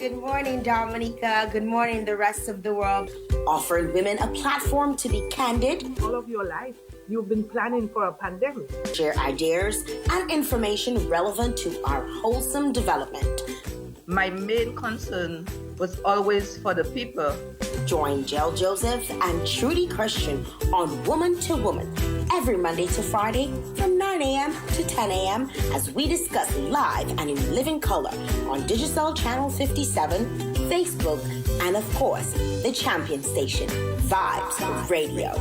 Good morning, Dominica. Good morning, the rest of the world. Offering women a platform to be candid. All of your life, you've been planning for a pandemic. Share ideas and information relevant to our wholesome development. My main concern was always for the people. Join Jael Joseph and Trudy Christian on Woman2Woman every Monday to Friday from 9 a.m. to 10 a.m. as we discuss live and in living color on Digital Channel 57, Facebook, and of course, the champion station, Vibes Radio.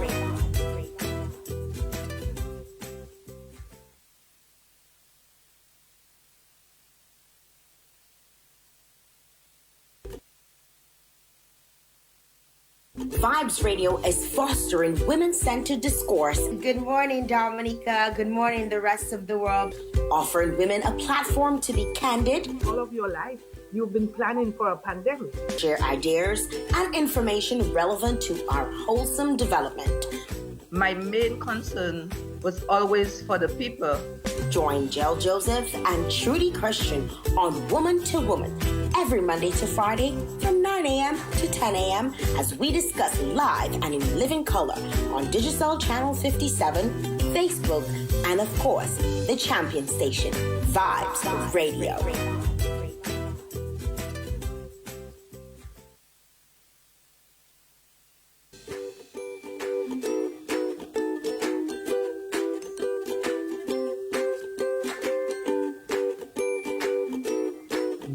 Vibes Radio is fostering women-centered discourse. Good morning, Dominica. Good morning, the rest of the world. Offering women a platform to be candid. All of your life, you've been planning for a pandemic. Share ideas and information relevant to our wholesome development. My main concern was always for the people. Join Jael Joseph and Trudy Christian on Woman2Woman every Monday to Friday from 9 a.m. to 10 a.m. as we discuss live and in living color on Digital Channel 57, Facebook, and of course, the champion station, Vibes Radio.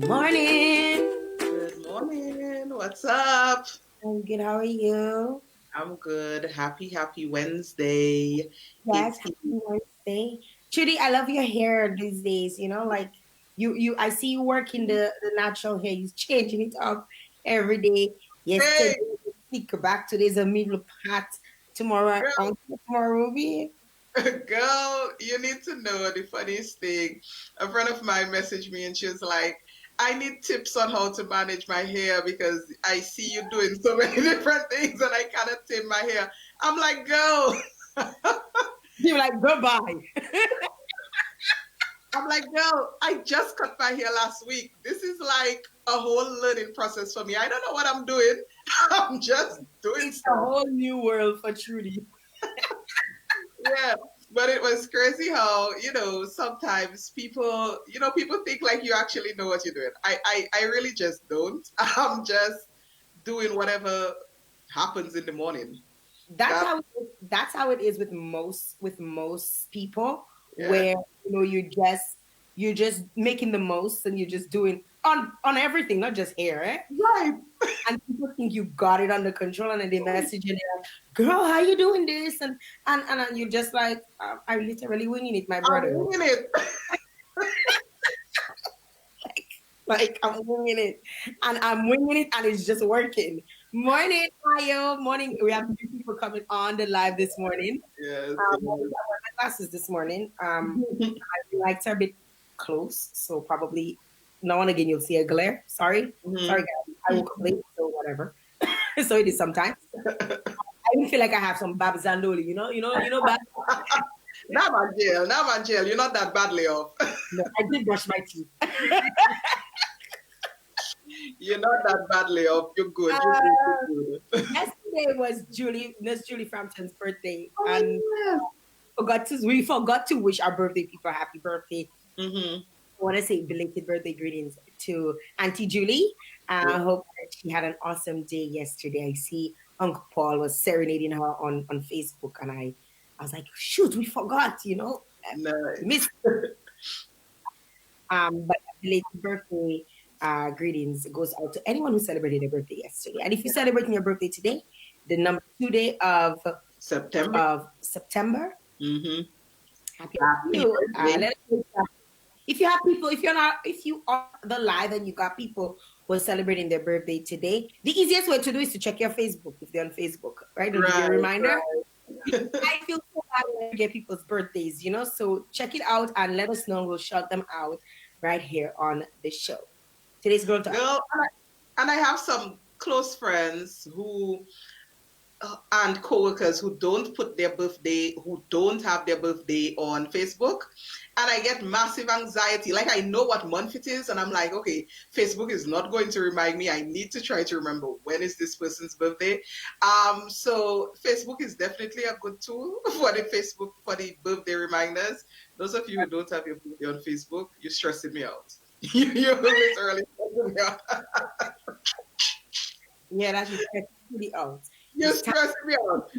Morning. Good morning. What's up? I'm good. How are you? I'm good. Happy Wednesday. Yes, happy Wednesday. Trudy, I love your hair these days. You know, like you I see you working the natural hair. You're changing it up every day. Yesterday, thick back. Today's a middle pat. Tomorrow, will be. Girl, you need to know the funniest thing. A friend of mine messaged me and she was like, I need tips on how to manage my hair because I see you doing so many different things and I cannot tame my hair. I'm like, girl. You're like, goodbye. I'm like, girl, I just cut my hair last week. This is like a whole learning process for me. I don't know what I'm doing. I'm just doing It's a whole new world for Trudy. Yeah, but it was crazy how, sometimes people think like you actually know what you're doing. I really just don't. I'm just doing whatever happens in the morning. That's how it is with most people, Yeah. where you're just making the most and you're just doing on everything, not just hair, eh? Right. And people think you got it under control, and then they message you, they're like, girl, how you doing this? And you're just like, I'm literally winging it, my brother. I'm winging it. Like I'm winging it. And I'm winging it, and it's just working. Morning, Ayo. Morning. We have new people coming on the live this morning. Yes. I got my glasses this morning. I liked her a bit close, so probably now and again you'll see a glare. Sorry. Sorry, guys. I woke up late, so whatever. So it is sometimes. I even feel like I have some Babs Zandoli, you know, Babs. Now, my Jael, you're not that badly off. No, I did brush my teeth. You're not that badly off. You're good. You're good. Yesterday was Miss Julie Frampton's birthday, and Yeah. we forgot to wish our birthday people happy birthday. Mm-hmm. I want to say belated birthday greetings to Auntie Julie. I hope that she had an awesome day yesterday. I see Uncle Paul was serenading her on Facebook, and I was like, shoot, we forgot, Nice. Miss. But belated birthday greetings goes out to anyone who celebrated their birthday yesterday. And if you're celebrating your birthday today, the number 2 day of September. Mm-hmm. Happy birthday. If you have people, if you are the live and you got people who are celebrating their birthday today, the easiest way to do is to check your Facebook if they're on Facebook, right? It'll give you a reminder. Right. I feel so bad when I get people's birthdays, so check it out and let us know. We'll shout them out right here on the show. Today's Girl Talk. Girl, and I have some close friends who and coworkers who don't put their birthday, who don't have their birthday on Facebook. And I get massive anxiety. Like, I know what month it is, and I'm like, okay, Facebook is not going to remind me. I need to try to remember when is this person's birthday. So Facebook is definitely a good tool for the birthday reminders. Those of you who don't have your birthday on Facebook, you're stressing me out. You're literally stressing me out. Yeah, that's just pretty out. You're stressing me out.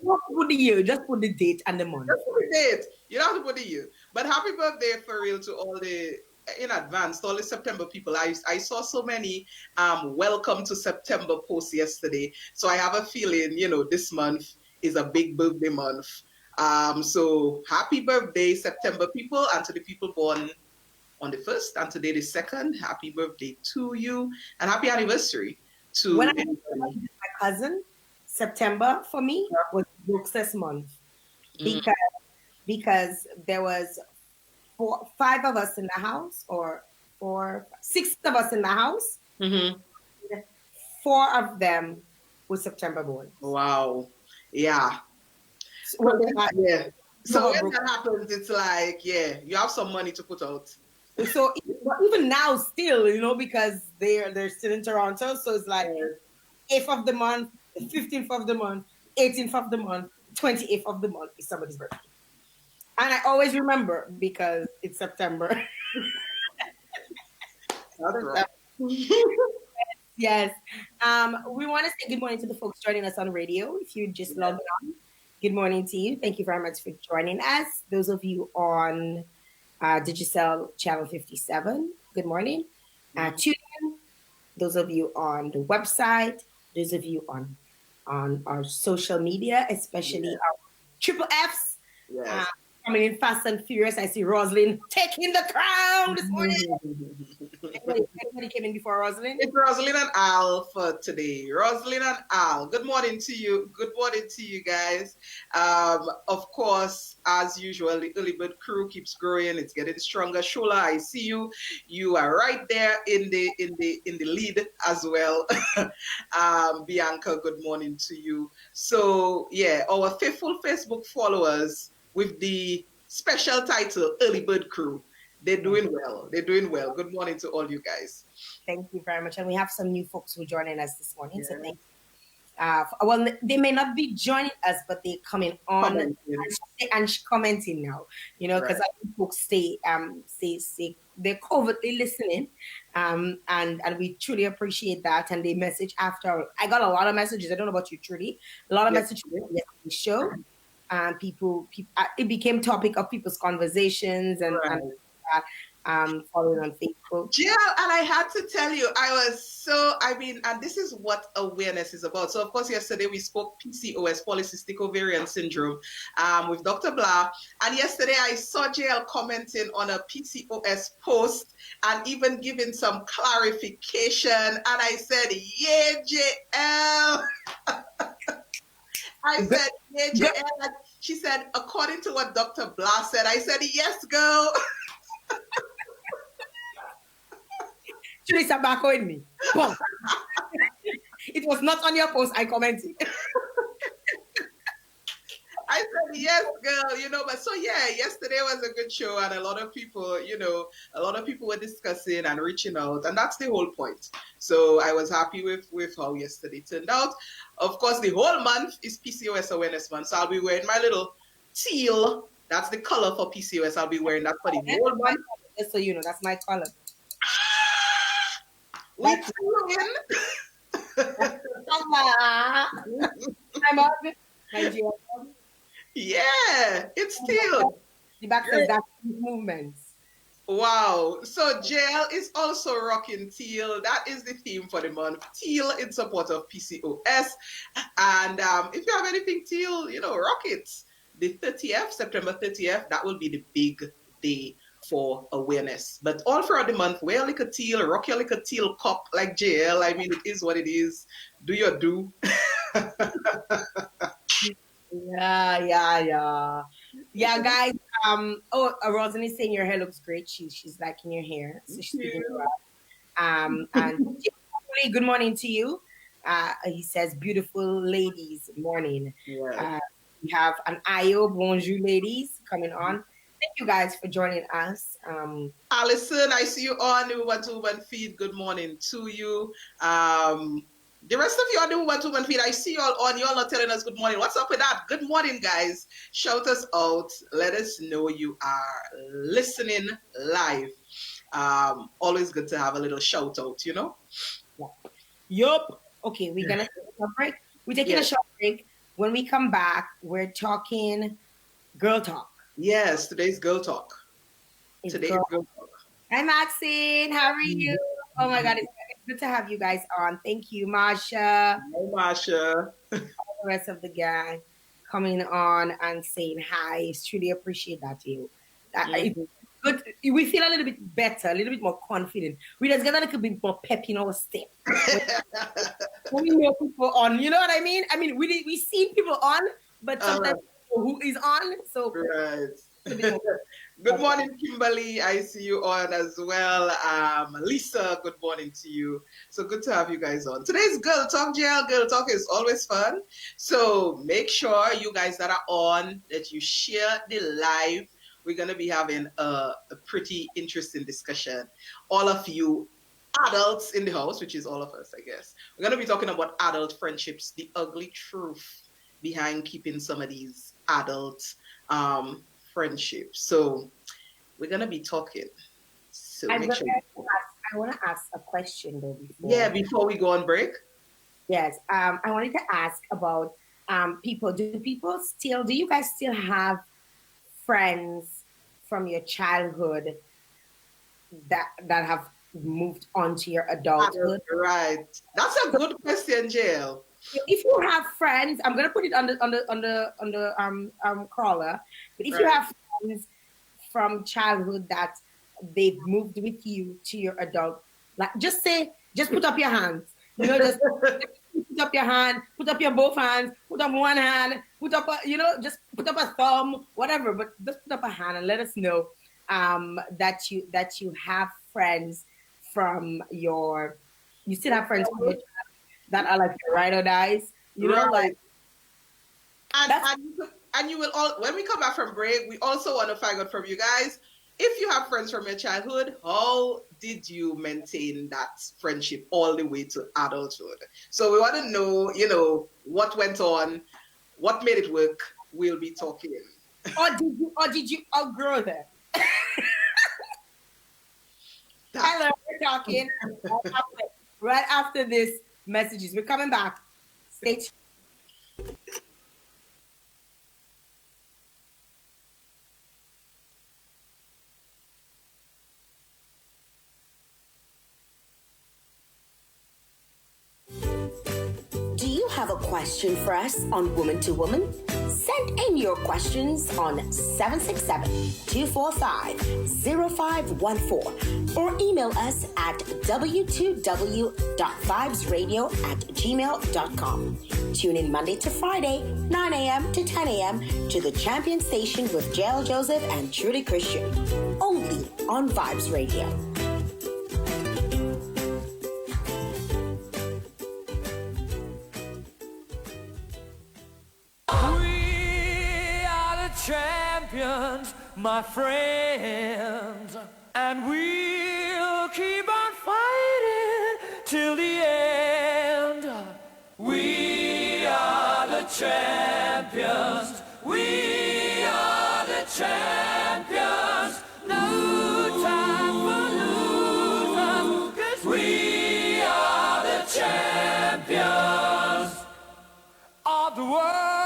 Don't put the year, just put the date and the month. Just put the date. You don't have to put the year. But happy birthday for real to all the in advance, to all the September people. I saw so many welcome to September posts yesterday. So I have a feeling, this month is a big birthday month. So happy birthday, September people, and to the people born on the 1st and today the 2nd. Happy birthday to you and happy anniversary to when I was my cousin, September for me was Brooks's month because there was 5 of us in the house, or 6 of us in the house. 4 of them were September born. Wow. Yeah. So when that happens, it's like, you have some money to put out. So even now, still, because they're still in Toronto, so it's like 8th of the month, 15th of the month, 18th of the month, 28th of the month is somebody's birthday, and I always remember because it's September. That's right. Yes. We want to say good morning to the folks joining us on radio. If you just logged on, good morning to you. Thank you very much for joining us. Those of you on Digicel Channel 57, good morning. Tune in. Those of you on the website, those of you on our social media, especially our triple Fs, coming in fast and furious. I see Rosalind taking the crown this morning. Anybody came in before Rosalind? It's Rosalind and Al for today. Rosalind and Al, good morning to you. Good morning to you guys. Of course, as usual, the early bird crew keeps growing. It's getting stronger. Shola, I see you. You are right there in the lead as well. Bianca, good morning to you. So our faithful Facebook followers with the special title Early Bird Crew. They're doing well. They're doing well. Good morning to all you guys. Thank you very much. And we have some new folks who are joining us this morning. So thank you. Well, they may not be joining us, but they're coming on and commenting now, because folks say they're covertly listening. And we truly appreciate that. And they message after. I got a lot of messages. I don't know about you, Trudy. A lot of messages on the show. People, it became topic of people's conversations and following on Facebook. Yeah, and I had to tell you, and this is what awareness is about. So, of course, yesterday we spoke PCOS, polycystic ovarian syndrome, with Dr. Blah. And yesterday I saw Jael commenting on a PCOS post and even giving some clarification. And I said, yeah, Jael. I said, yeah, Jael. She said, according to what Dr. Blah said, I said, yes, girl. Trudy sat back on me. Boom. It was not on your post. I commented. I said, yes, girl, but so yesterday was a good show and a lot of people were discussing and reaching out, and that's the whole point. So I was happy with how yesterday turned out. Of course, the whole month is PCOS Awareness Month, so I'll be wearing my little teal. That's the color for PCOS. I'll be wearing that for the whole month. Just so you know, that's my color. We teal I'm on Nigeria. Yeah, it's teal. The back says that movements. Wow. So Jael is also rocking teal. That is the theme for the month. Teal in support of PCOS. And if you have anything teal, rock it. The 30th, September 30th, that will be the big day for awareness. But all throughout the month, wear like a teal, rock your like a teal cup like Jael. I mean, it is what it is. Do your do. Yeah, guys. Rosin is saying your hair looks great. She's liking your hair. So she's speaking to us. And good morning to you. He says, beautiful ladies, morning. Yes. We have an Ayo, bonjour, ladies, coming on. Thank you guys for joining us. Alison, I see you on the Woman2Woman feed. Good morning to you. The rest of you on the Woman2Woman feed, I see you all on. You all not telling us good morning. What's up with that? Good morning, guys. Shout us out. Let us know you are listening live. Always good to have a little shout out, you know? Yup. Okay, we're gonna take a break. We're taking a short break. When we come back, we're talking girl talk. Yes, today's girl talk. Today's girl talk. Hi, Maxine. How are you? Oh my God, it's good to have you guys on. Thank you, Masha. Hi, Masha. All the rest of the gang coming on and saying hi. It's truly appreciate that, you. It's good. We feel a little bit better, a little bit more confident. We just get a little bit more pep in our step. When we know people on, you know what I mean? I mean, we see people on, but sometimes who is on. So right. Good morning, Kimberly. I see you on as well. Lisa, good morning to you. So good to have you guys on. Today's Girl Talk, Jael. Girl Talk is always fun. So make sure you guys that are on, that you share the live. We're going to be having a pretty interesting discussion. All of you adults in the house, which is all of us, I guess. We're going to be talking about adult friendships, the ugly truth behind keeping some of these adult friendships. So we're going to be talking. So I want to ask a question though. Before we go on break. Yes. I wanted to ask about people. Do you guys still have friends from your childhood that have moved on to your adulthood? Right. That's a good question, Jael. If you have friends, I'm gonna put it on the caller. But if you have friends from childhood that they've moved with you to your adult, like just put up your hands. You know, just put up your hand, put up your both hands, put up one hand, just put up a thumb, whatever. But just put up a hand and let us know that you have friends from you still have friends from your childhood that are like your ride or dies, you know, like. And you will all, when we come back from break, we also want to find out from you guys, if you have friends from your childhood, how did you maintain that friendship all the way to adulthood? So we want to know, what went on, what made it work. We'll be talking. Did you outgrow them? Hello, we're talking right after this messages. We're coming back. Stay tuned. Do you have a question for us on Woman2Woman? Send in your questions on 767-245-0514 or email us at w2w.vibesradio@gmail.com. Tune in Monday to Friday, 9 a.m. to 10 a.m. to the Champion Station with Jael Joseph and Trudy Christian, only on Vibes Radio. Champions, my friends, and we'll keep on fighting till the end. We are the champions. We are the champions. No time for losers, 'cause we are the champions of the world.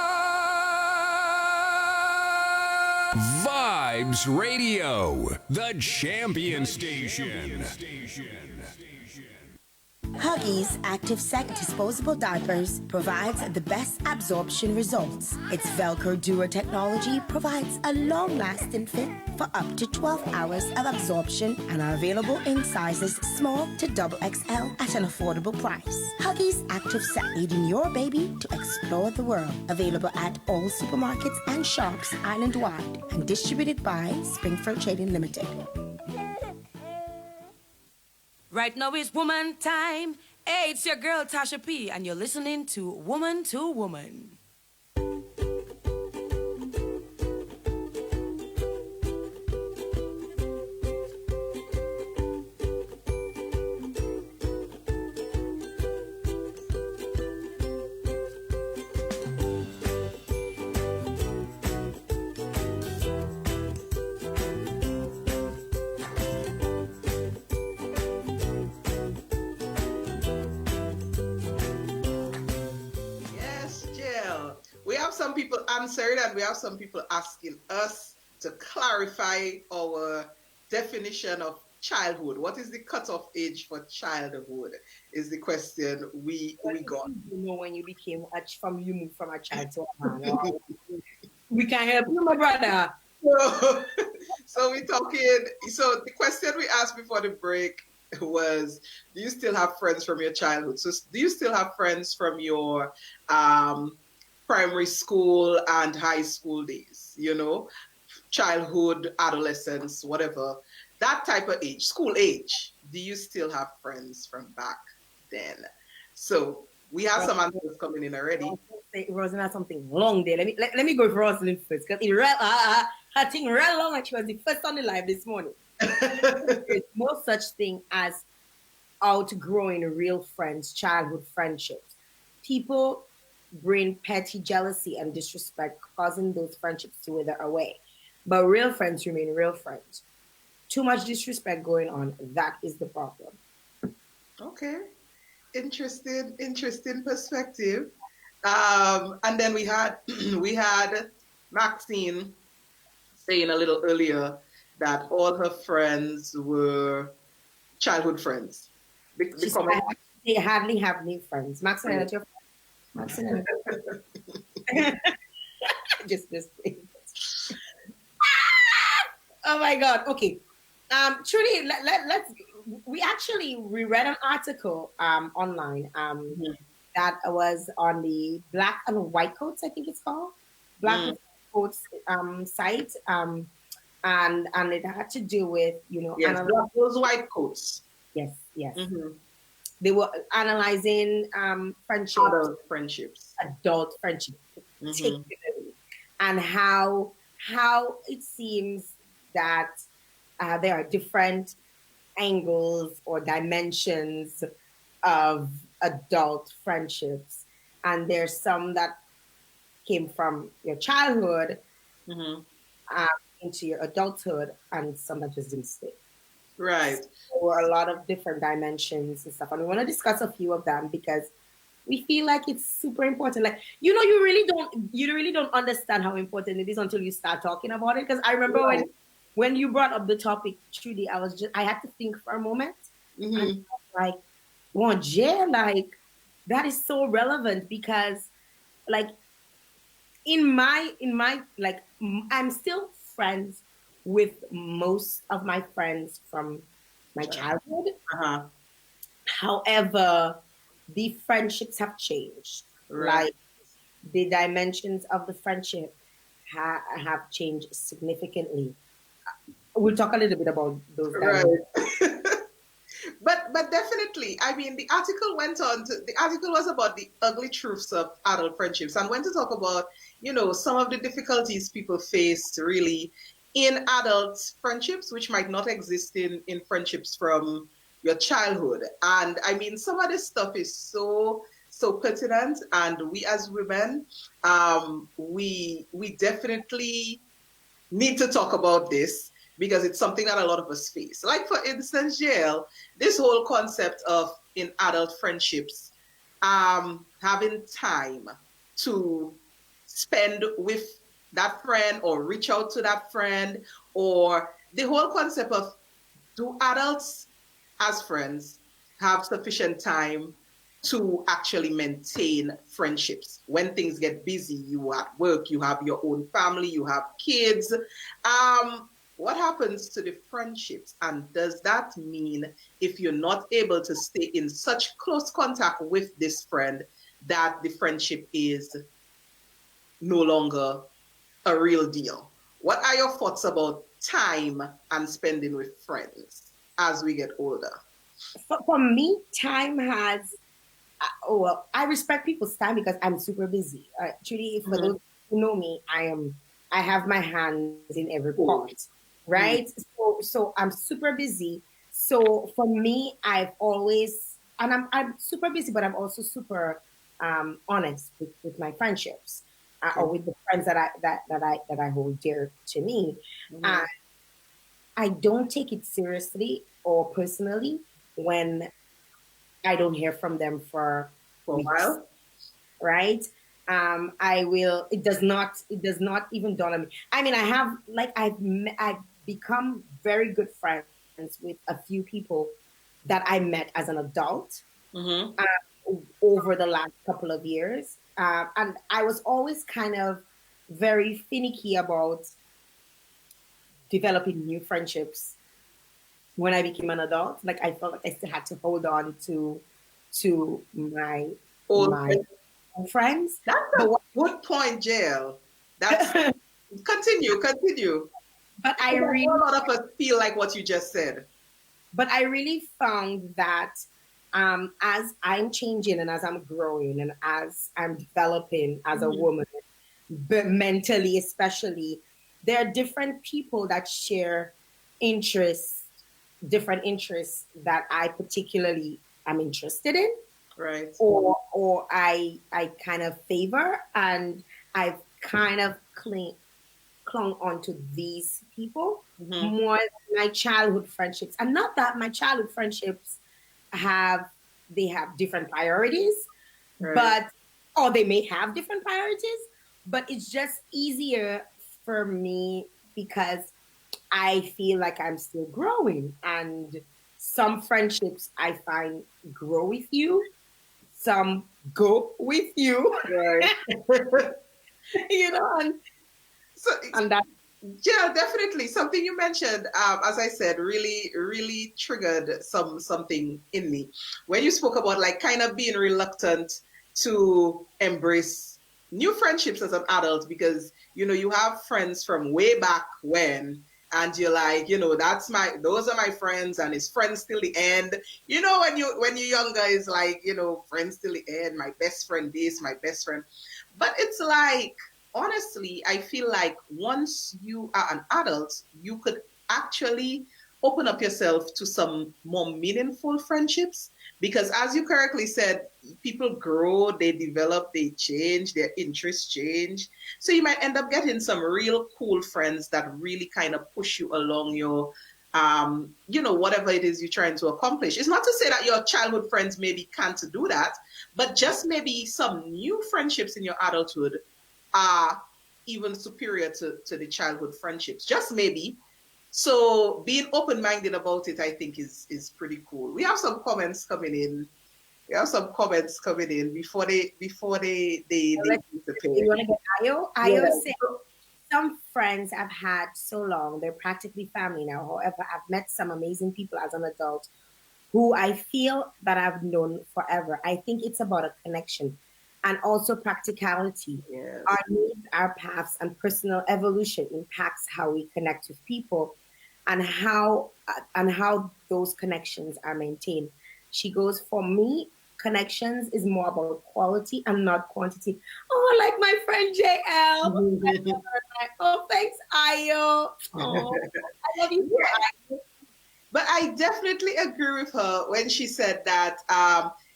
Vibes Radio, the champion station. Huggies Active Sec disposable diapers provides the best absorption results. Its Velcro Dura technology provides a long-lasting fit for up to 12 hours of absorption and are available in sizes small to XXL at an affordable price. Huggies Active Sec, leading your baby to explore the world. Available at all supermarkets and shops island-wide and distributed by Springfield Trading Limited. Right now is woman time, Hey, it's your girl Tasha P, and you're listening to Woman2Woman. Yes, Jill. We have some people answered and we have some people asking us to clarify our definition of childhood. What is the cutoff age for childhood? Is the question we got. You know when you became from you moved from a child to a man. Or we can help you, my brother. So, so we're talking. So the question we asked before the break was, do you still have friends from your childhood? So do you still have friends from your primary school and high school days? You know, childhood, adolescence, whatever, that type of age, school age. Do you still have friends from back then? So we have some answers coming in already. Rosin has something long there. Let me go for Rosin first because her thing real long and she was the first on the live this morning. There's no such thing as outgrowing real friends, childhood friendships. People bring petty jealousy and disrespect, causing those friendships to wither away. But real friends remain real friends. Too much disrespect going on, that is the problem. Okay. Interesting perspective. And then we had Maxine saying a little earlier that all her friends were childhood friends. They hardly have new friends. Maxine, that's your friend. Maxine, just. Oh my God. Okay. Trudy, we read an article online that was on the Black and White Coats, I think it's called Black and White Coats site, and it had to do with those white coats. Yes. Mm-hmm. They were analyzing friendships, adult friendships, particularly, and how it seems that there are different angles or dimensions of adult friendships, and there's some that came from your childhood into your adulthood, and some that just didn't stay. Right. So there were a lot of different dimensions and stuff, and we want to discuss a few of them because we feel like it's super important. Like, you really don't understand how important it is until you start talking about it. Because I remember when you brought up the topic, Trudy, I had to think for a moment. And I was like, well, Jael, like, that is so relevant because, like, in my like, I'm still friends with most of my friends from my childhood. However, the friendships have changed. Right. Like, the dimensions of the friendship have changed significantly. We'll talk a little bit about those dimensions. Right. But definitely, I mean, the article was about the ugly truths of adult friendships and went to talk about, some of the difficulties people face really in adult friendships, which might not exist in friendships from your childhood. And I mean, some of this stuff is so pertinent, and we as women, we definitely need to talk about this because it's something that a lot of us face. Like, for instance, Jael, this whole concept of in adult friendships, having time to spend with that friend or reach out to that friend, or the whole concept of, do adults as friends have sufficient time to actually maintain friendships when things get busy? You are at work, you have your own family, you have kids. What happens to the friendships? And does that mean if you're not able to stay in such close contact with this friend that the friendship is no longer a real deal? What are your thoughts about time and spending with friends as we get older? For me, time has. Well, I respect people's time because I'm super busy. Trudy, for those who know me, I have my hands in every part, right? So I'm super busy. So for me, I've always, and I'm super busy, but I'm also super honest with my friendships, or with the friends that I hold dear to me. Uh, I don't take it seriously or personally when I don't hear from them for For a weeks, while. right? I will. It does not even dawn on me. I mean, I have like I've become very good friends with a few people that I met as an adult Mm-hmm. over the last couple of years, and I was always kind of very finicky about developing new friendships when I became an adult. Like I felt like I still had to hold on to Old my friend. friends. That's But a good point, Jael. That's continue. but I Because I know really a lot of us feel like what you just said. but I really found that as I'm changing and as I'm growing and as I'm developing as a woman, but mentally especially, there are different people that share interests, different interests that I particularly am interested in, Right. or I kind of favor, and I've kind of clung on to these people Mm-hmm. more than my childhood friendships. And not that my childhood friendships have they have different priorities, Right. but or they may have different priorities, but it's just easier for me because I feel like I'm still growing. And some friendships I find grow with you, some go with you, Right. and So, and that yeah, definitely. Something you mentioned, as I said, really, really triggered something in me. When you spoke about like kind of being reluctant to embrace new friendships as an adult because you have friends from way back when, and you're like, those are my friends, and it's friends till the end. When you're younger, it's like, friends till the end, my best friend this, my best friend. But it's like, honestly, I feel like once you are an adult, you could actually open up yourself to some more meaningful friendships. Because as you correctly said, people grow, they develop, they change, their interests change. So you might end up getting some real cool friends that really kind of push you along your whatever it is you're trying to accomplish. It's not to say that your childhood friends maybe can't do that, but just maybe some new friendships in your adulthood are even superior to the childhood friendships. Just maybe. So being open-minded about it, I think, is pretty cool. We have some comments coming in. They let's you disappear. want to get Ayo? Ayo Yeah. said some friends I've had so long, they're practically family now. However, I've met some amazing people as an adult who I feel that I've known forever. I think it's about a connection and also practicality. Our Yes. needs, our paths, and personal evolution impacts how we connect with people and how those connections are maintained. She goes, for me, connections is more about quality and not quantity. Oh, like my friend JL. I love her. Oh, thanks, Ayo. Oh, I love you Yeah. too, But I definitely agree with her when she said that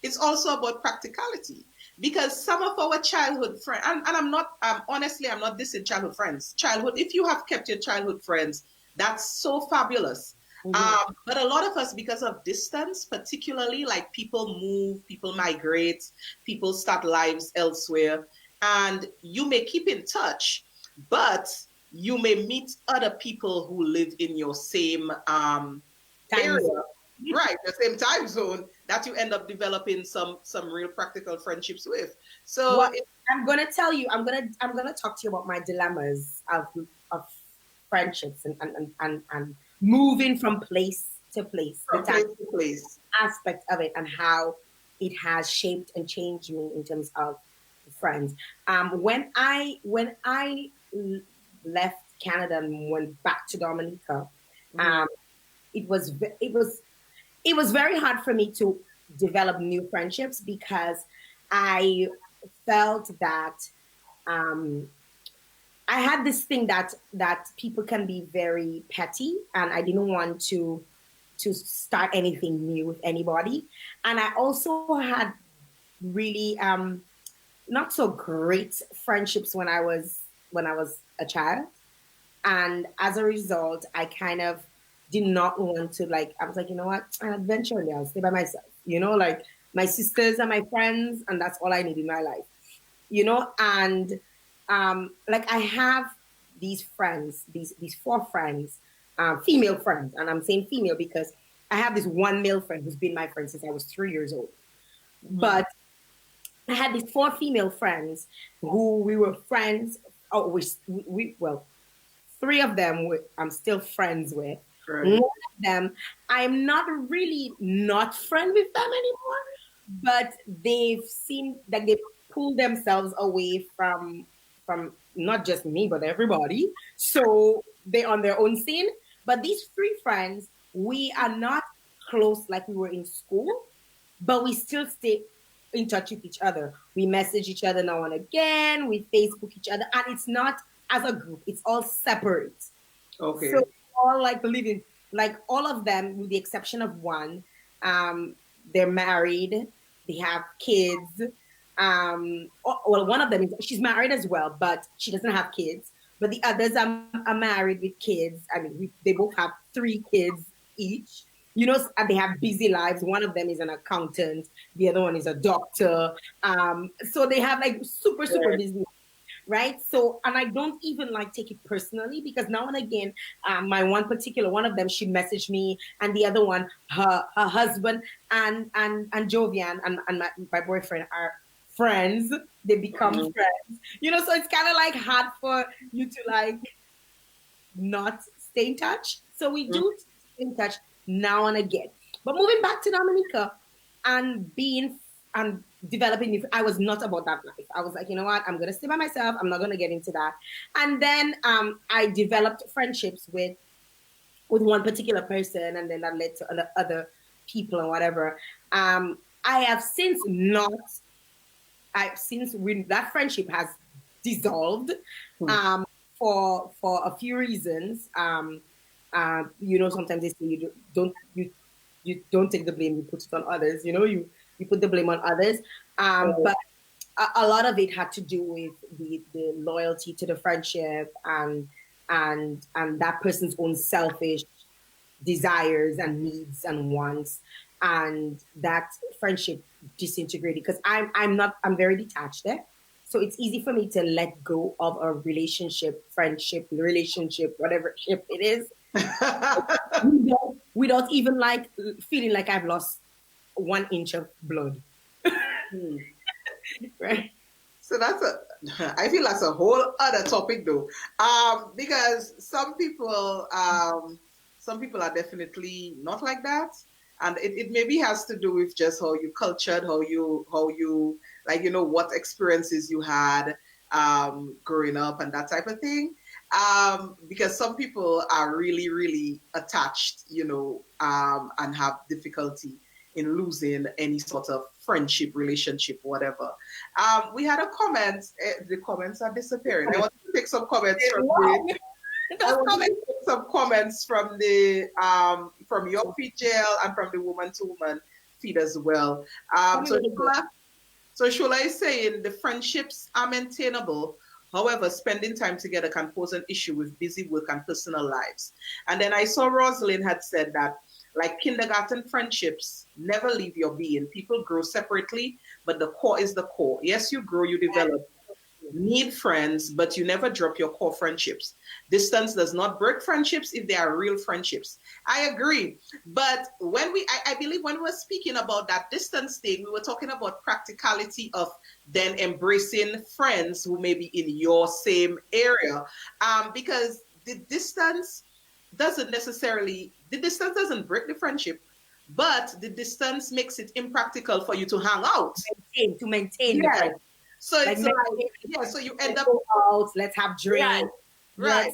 it's also about practicality. Because some of our childhood friends, and I'm not, honestly, I'm not dissing childhood friends. If you have kept your childhood friends, that's so fabulous. Ayo. But a lot of us, because of distance, particularly, like people move, people migrate, people start lives elsewhere, and you may keep in touch, but you may meet other people who live in your same Time area, zone. right? The same time zone that you end up developing some real practical friendships with. So Well, I'm gonna tell you. I'm gonna talk to you about my dilemmas of friendships and moving from place to place. The from place to place. aspect of it and how it has shaped and changed me in terms of friends. When I left Canada and went back to Dominica, Mm-hmm. um, it was it was very hard for me to develop new friendships because I felt that um, I had this thing that people can be very petty, and I didn't want to start anything new with anybody. And I also had really not so great friendships when I was a child. And as a result, I kind of did not want to, like, I was like, you know what, I'll adventure now, I'll stay by myself. Like my sisters and my friends, and that's all I need in my life. And like I have these friends, these four friends, female friends, and I'm saying female because I have this one male friend who's been my friend since I was 3 years old. But I had these four female friends who we were friends. Oh, well, three of them I'm still friends with. Right. One of them, I'm not really not friend with them anymore, but they've seemed like they pulled themselves away from not just me, but everybody. So they're on their own scene. But these three friends, we are not close like we were in school, but we still stay in touch with each other. We message each other now and again. We Facebook each other, and it's not as a group. It's all separate. Okay. So all like living, like all of them, with the exception of one, they're married. They have kids. Well, one of them she's married as well, but she doesn't have kids. But the others are married with kids. I mean, they both have 3 kids each. And they have busy lives. One of them is an accountant. The other one is a doctor. So they have like super busy, right? So, and I don't even like take it personally because now and again, my one of them, she messaged me, and the other one, her husband and Jovian and my boyfriend are friends. They become friends. So it's kind of like hard for you to like not stay in touch. So we do stay in touch now and again. But moving back to Dominica and developing, I was not about that life. I was like, you know what? I'm gonna stay by myself. I'm not gonna get into that. And then I developed friendships with one particular person, and then that led to other people and whatever. I have since not. That friendship has dissolved for a few reasons. Sometimes they say you don't take the blame, you put it on others. You put the blame on others. But a lot of it had to do with the loyalty to the friendship and that person's own selfish desires and needs and wants, and that friendship disintegrated because I'm very detached there. So it's easy for me to let go of a relationship, friendship, whatever ship it is, without even like feeling like I've lost 1 inch of blood. Right. So I feel that's a whole other topic though, because some people are definitely not like that, and it maybe has to do with just how you cultured, how you like, what experiences you had growing up and that type of thing. Because some people are really, really attached, and have difficulty in losing any sort of friendship, relationship, whatever. We had a comment. The comments are disappearing. I want to take some comments from from your feed, Jael, and from the Woman2Woman feed as well. So Shula is saying the friendships are maintainable. However, spending time together can pose an issue with busy work and personal lives. And then I saw Rosalind had said that, like kindergarten friendships never leave your being. People grow separately, but the core is the core. Yes, you grow, you develop. You need friends, but you never drop your core friendships. Distance does not break friendships if they are real friendships. I agree. But I believe when we were speaking about that distance thing, we were talking about practicality of then embracing friends who may be in your same area. Because the distance doesn't break the friendship, but the distance makes it impractical for you to hang out. To maintain the friendship. So it's so you end up out, let's have drinks. Right.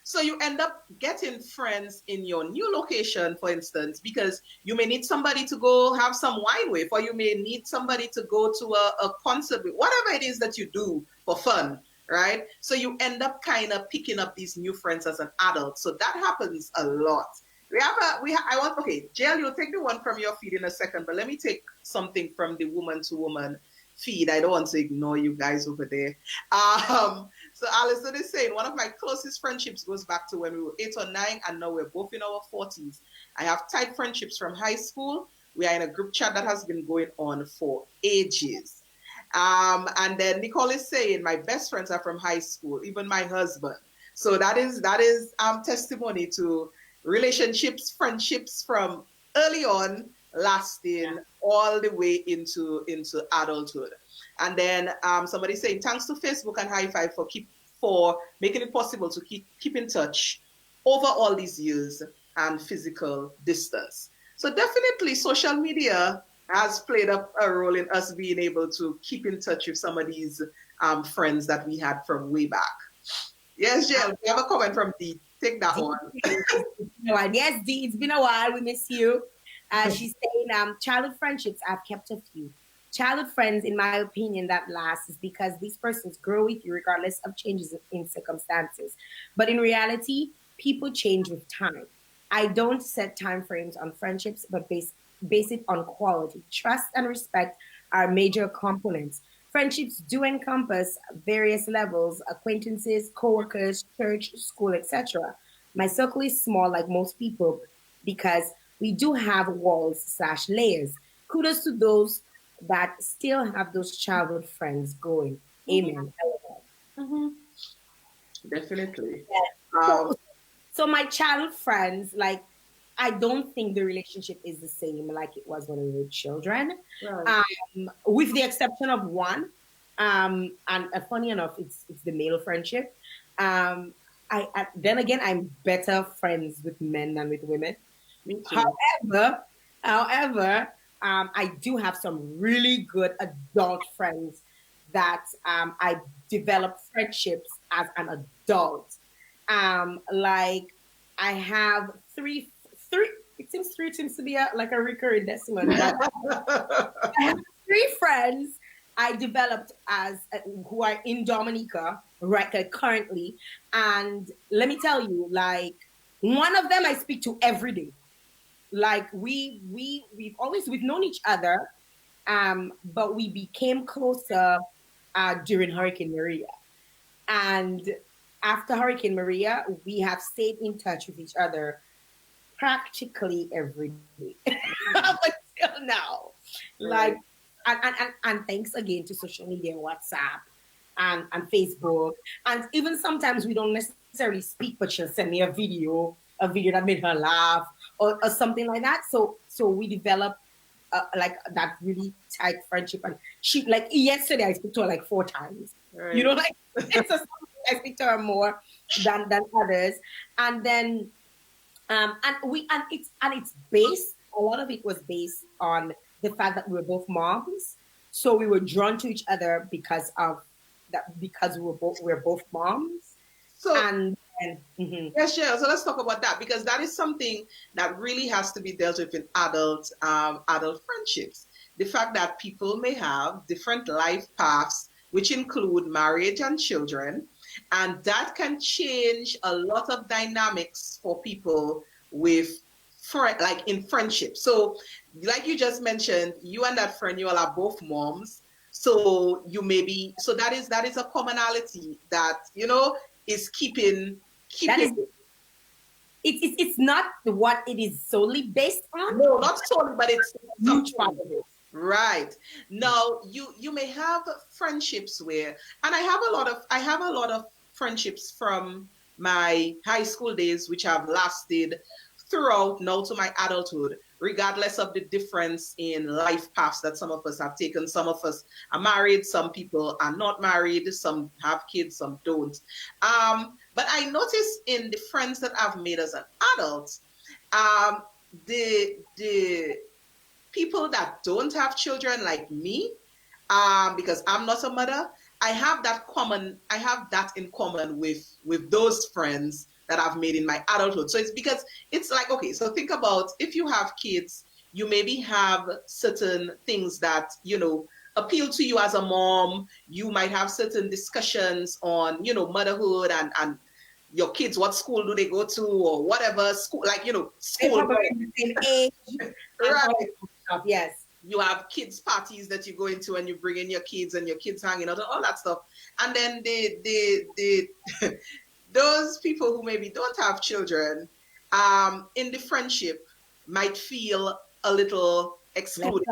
So you end up getting friends in your new location, for instance, because you may need somebody to go have some wine with, or you may need somebody to go to a concert with, whatever it is that you do for fun, right? So you end up kind of picking up these new friends as an adult. So that happens a lot. Okay, Jael, you'll take the one from your feed in a second, but let me take something from the Woman2Woman feed. I don't want to ignore you guys over there. So Alison is saying, one of my closest friendships goes back to when we were 8 or 9, and now we're both in our 40s. I have tight friendships from high school. We are in a group chat that has been going on for ages. And then Nicole is saying, my best friends are from high school, even my husband. So that is testimony to relationships, friendships from early on, lasting all the way into adulthood. And then somebody saying, thanks to Facebook and High Five for making it possible to keep in touch over all these years and physical distance. So definitely social media has played a role in us being able to keep in touch with some of these friends that we had from way back. Yes, Jael, we have a comment from Dee. Take that one. Yes, Dee, it's been a while. We miss you. She's saying, childhood friendships, I've kept a few. Childhood friends, in my opinion, that last is because these persons grow with you regardless of changes in circumstances. But in reality, people change with time. I don't set time frames on friendships, but base it on quality. Trust and respect are major components. Friendships do encompass various levels, acquaintances, co-workers, church, school, etc. My circle is small like most people because we do have walls/layers. Kudos to those that still have those childhood friends going. Amen. Mm-hmm. Definitely. Yeah. So my childhood friends, like, I don't think the relationship is the same like it was when we were children, Right. with the exception of one. And funny enough, it's the male friendship. I then again, I'm better friends with men than with women. Me too. However, I do have some really good adult friends that I developed friendships as an adult. Like I have three. It seems three seems to be like a recurring decimal. But I have 3 friends I developed as who are in Dominica right currently, and let me tell you, like one of them I speak to every day. Like we've known each other, but we became closer during Hurricane Maria, and after Hurricane Maria, we have stayed in touch with each other practically every day up until now. Like, and thanks again to social media, WhatsApp and Facebook, and even sometimes we don't necessarily speak, but she'll send me a video that made her laugh or something like that. So we developed like that really tight friendship, and she, like, yesterday I spoke to her like 4 times. Right. You know, like it's a, I speak to her more than others, and then and it's based, a lot of it was based on the fact that we were both moms, so we were drawn to each other because of that, because we're both moms. So Yes, yeah. So let's talk about that, because that is something that really has to be dealt with in adult friendships. The fact that people may have different life paths, which include marriage and children, and that can change a lot of dynamics for people with like in friendship. So like you just mentioned, you and that friend, you all are both moms. So you may be, so that is a commonality that, you know, is keeping. It's not what it is solely based on. No, not solely, but it's a huge part of it. Right. Now you may have friendships where, and I have a lot of friendships from my high school days which have lasted throughout now to my adulthood, regardless of the difference in life paths that some of us have taken. Some of us are married, some people are not married, some have kids, some don't. But I notice in the friends that I've made as an adult, the people that don't have children like me, because I'm not a mother, I have that in common with those friends that I've made in my adulthood. So it's because it's like, okay, so think about if you have kids, you maybe have certain things that, appeal to you as a mom. You might have certain discussions on, motherhood and your kids, what school do they go to or whatever school, like, They're school. probably the same age. Right. Stuff. Yes. You have kids parties that you go into and you bring in your kids and your kids hanging out and all that stuff. And then they those people who maybe don't have children, in the friendship might feel a little excluded,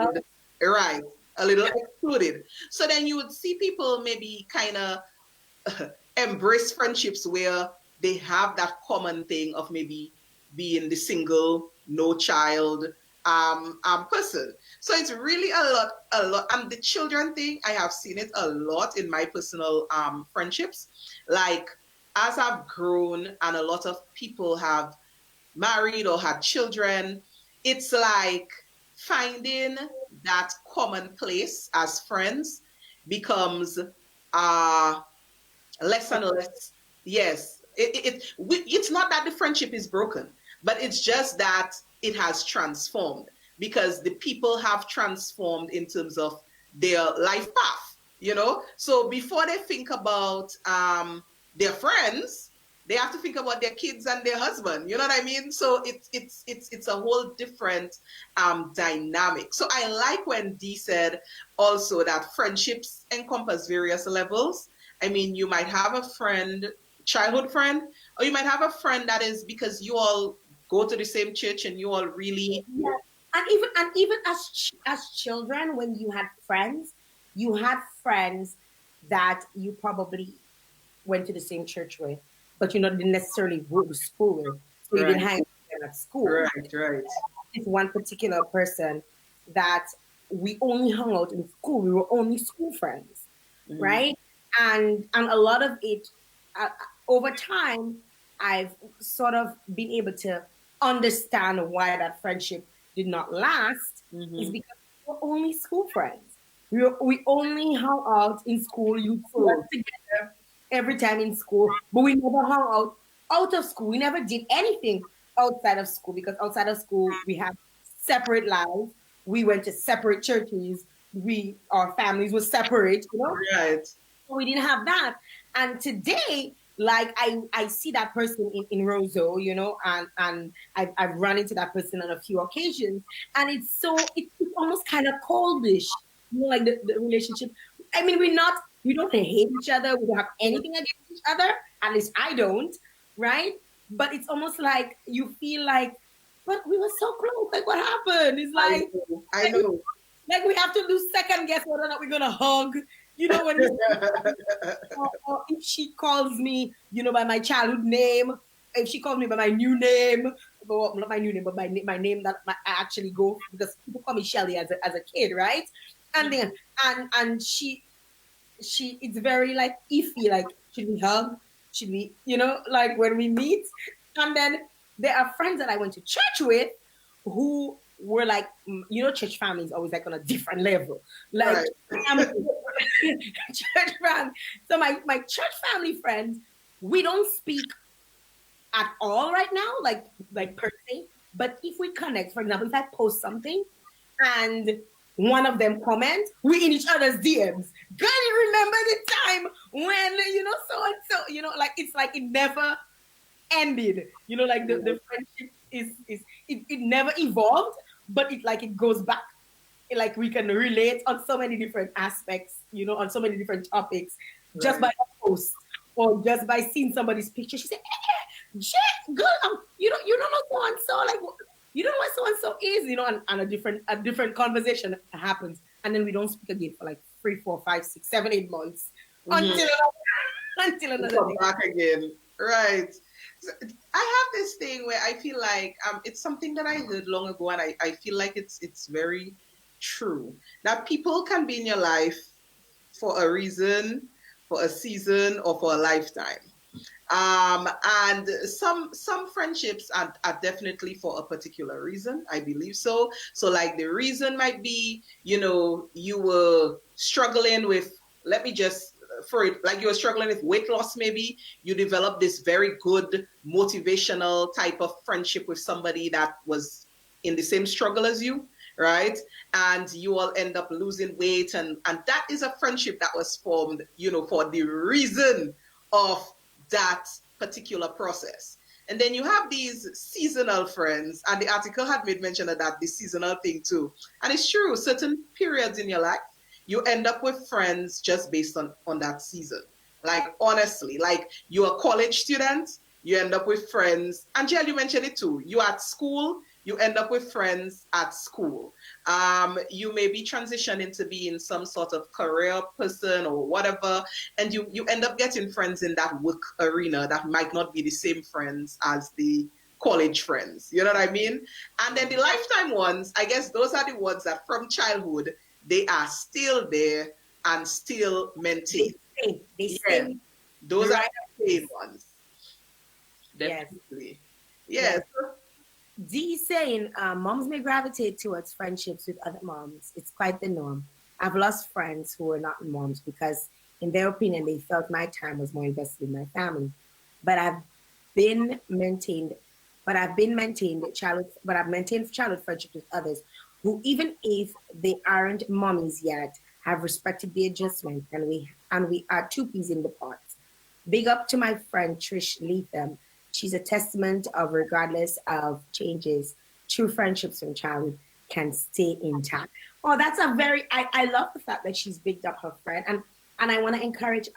right? A little excluded. So then you would see people maybe kind of embrace friendships where they have that common thing of maybe being the single, no child person. So it's really a lot. And the children thing, I have seen it a lot in my personal friendships. Like as I've grown and a lot of people have married or had children, it's like finding that common place as friends becomes less and less. Yes, it's not that the friendship is broken, but it's just that it has transformed because the people have transformed in terms of their life path. So before they think about their friends, they have to think about their kids and their husband. You know what I mean? So it's a whole different dynamic. So I like when Dee said also that friendships encompass various levels. I mean, you might have a friend, childhood friend, or you might have a friend that is because you all go to the same church and you all really. Yeah. And even as children, when you had friends that you probably went to the same church with, but you didn't necessarily go to school with. So you didn't hang out with them at school. Right. It's one particular person that we only hung out in school. We were only school friends, right? And a lot of it, over time, I've sort of been able to understand why that friendship did not last is because we were only school friends. We only hung out in school. You work together every time in school, but we never hung out of school. We never did anything outside of school because outside of school we have separate lives. We went to separate churches. Our families were separate. Right. So we didn't have that. And today, like I see that person in Roseau, and I've run into that person on a few occasions, and it's almost kind of coldish, like the relationship. I mean, we don't hate each other. We don't have anything against each other. At least I don't, right? But it's almost like you feel like, but we were so close. Like, what happened? It's like I know. Like we have to do second guess whether or not we're gonna hug. When or if she calls me, by my childhood name, if she calls me by my new name, well, not my new name, but my name that I actually go because people call me Shelly as a kid, right? And then and she it's very like iffy, like should we hug? Should we, like when we meet? And then there are friends that I went to church with who were like, church family is always like on a different level. Like church friends. So my church family friends, we don't speak at all right now, like per se. But if we connect, for example, if I post something and one of them comment, we in each other's DMs. Girl, you remember the time when, so and so, like it's like it never ended. Like the friendship it never evolved, but it goes back. Like we can relate on so many different aspects, on so many different topics, just by a post or just by seeing somebody's picture. She said, "Hey, girl, you don't know so and so, like you don't know what so and so is, and a different conversation happens, and then we don't speak again for like 3, 4, 5, 6, 7, 8 months until another come day. back again, right?" So I have this thing where I feel like it's something that I heard long ago, and I feel like it's very true that people can be in your life for a reason, for a season, or for a lifetime. And some friendships are definitely for a particular reason. I believe so. So like the reason might be, you were struggling with, let me just for it, like you were struggling with weight loss, maybe you developed this very good motivational type of friendship with somebody that was in the same struggle as you, right? And you all end up losing weight, and that is a friendship that was formed, for the reason of that particular process. And then you have these seasonal friends, and the article had made mention of that, the seasonal thing too. And it's true, certain periods in your life, you end up with friends just based on that season. Like, honestly, like you're a college student, you end up with friends. And Jael, you mentioned it too. You at school, you end up with friends at school. You may be transitioning to being some sort of career person or whatever, and you end up getting friends in that work arena that might not be the same friends as the college friends. You know what I mean? And then the lifetime ones, I guess those are the ones that from childhood, they are still there and still maintained. They stay. Those are Right. the same ones. Yes. Definitely. Yes. Dee saying moms may gravitate towards friendships with other moms. It's quite the norm. I've lost friends who were not moms because, in their opinion, they felt my time was more invested in my family. But I've maintained childhood friendships with others who, even if they aren't mommies yet, have respected the adjustment, and we are two peas in the pot. Big up to my friend Trish Leatham. She's a testament of, regardless of changes, true friendships from childhood can stay intact. Oh, that's I love the fact that she's bigged up her friend, and I want to encourage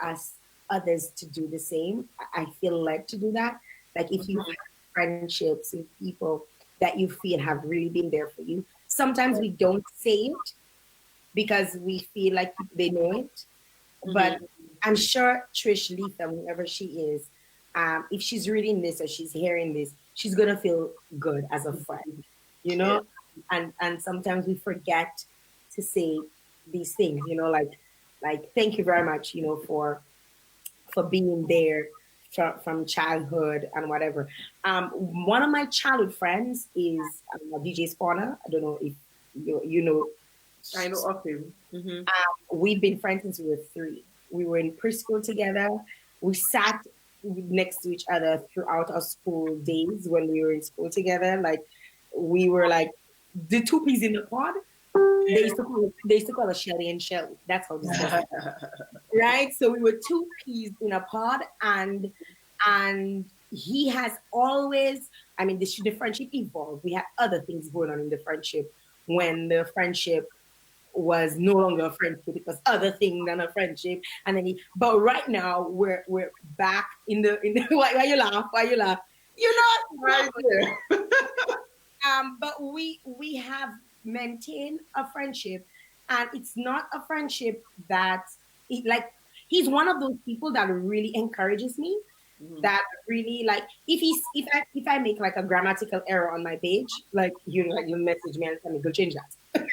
others to do the same. I feel led to do that. Like, if you have friendships with people that you feel have really been there for you, sometimes we don't say it because we feel like they know it. But I'm sure Trish Leatham, whoever she is, if she's reading this or she's hearing this, she's gonna feel good as a friend, And sometimes we forget to say these things, like thank you very much, for being there from childhood and whatever. One of my childhood friends is DJ Spawner. I don't know if you know. I know of him. Mm-hmm. We've been friends since we were 3. We were in preschool together. We sat next to each other throughout our school days when we were in school together. Like, we were like the two peas in the pod. They used to call us Shelly and Shelly. That's how this was. Right? So we were two peas in a pod, and he has always, the friendship evolved. We had other things going on in the friendship when the friendship was no longer a friendship. It was other thing than a friendship. And then but right now we're back in the why you laugh? You're not right there. But we have maintained a friendship, and it's not a friendship that he's one of those people that really encourages me. That really, like, if I make like a grammatical error on my page, like you message me and tell me go change that.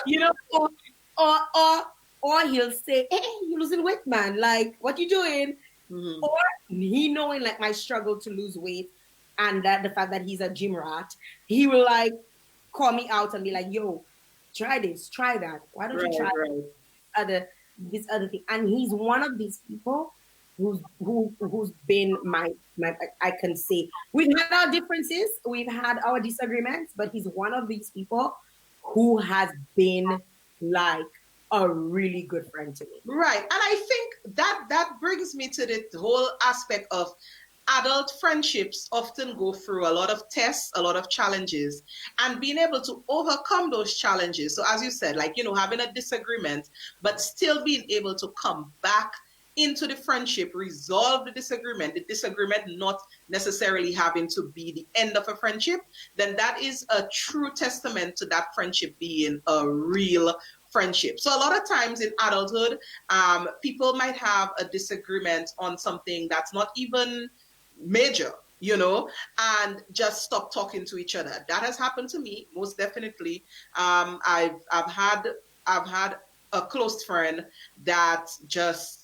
Yeah. Or he'll say, "Hey, you losing weight, man. Like, what you doing?" Or he, knowing like my struggle to lose weight, and that the fact that he's a gym rat, he will like call me out and be like, "Yo, try this, try that. Why don't you try this other thing?" And he's one of these people who's been my I can say, we've had our differences, we've had our disagreements, but he's one of these people who has been like a really good friend to me. Right. And I think that brings me to the whole aspect of adult friendships often go through a lot of tests, a lot of challenges, and being able to overcome those challenges. So as you said, like, having a disagreement, but still being able to come back into the friendship, resolve the disagreement not necessarily having to be the end of a friendship, then that is a true testament to that friendship being a real friendship. So a lot of times in adulthood, people might have a disagreement on something that's not even major, and just stop talking to each other. That has happened to me, most definitely. I've had a close friend that just,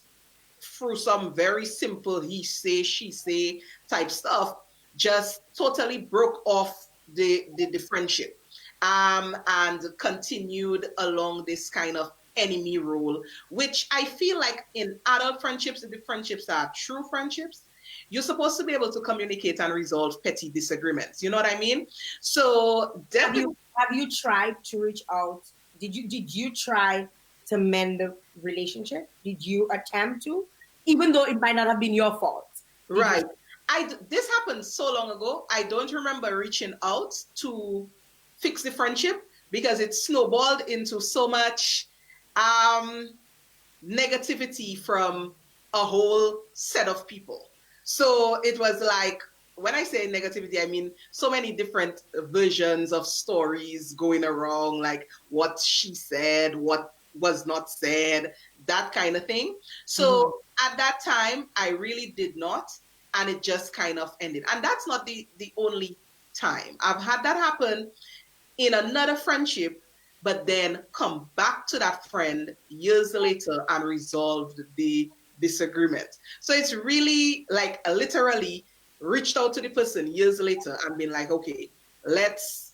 through some very simple he say, she say type stuff, just totally broke off the friendship, and continued along this kind of enemy role, which I feel like in adult friendships, the friendships are true friendships, you're supposed to be able to communicate and resolve petty disagreements. You know what I mean? So definitely. Have you tried to reach out? Did you try to mend the relationship? Did you attempt to, even though it might not have been your fault? Right. This happened so long ago. I don't remember reaching out to fix the friendship because it snowballed into so much negativity from a whole set of people. So it was like, when I say negativity, I mean so many different versions of stories going around, like what she said, what was not said, that kind of thing. So at that time, I really did not, and it just kind of ended. And that's not the only time. I've had that happen in another friendship, but then come back to that friend years later and resolved the disagreement. So it's really like literally reached out to the person years later and been like, okay, let's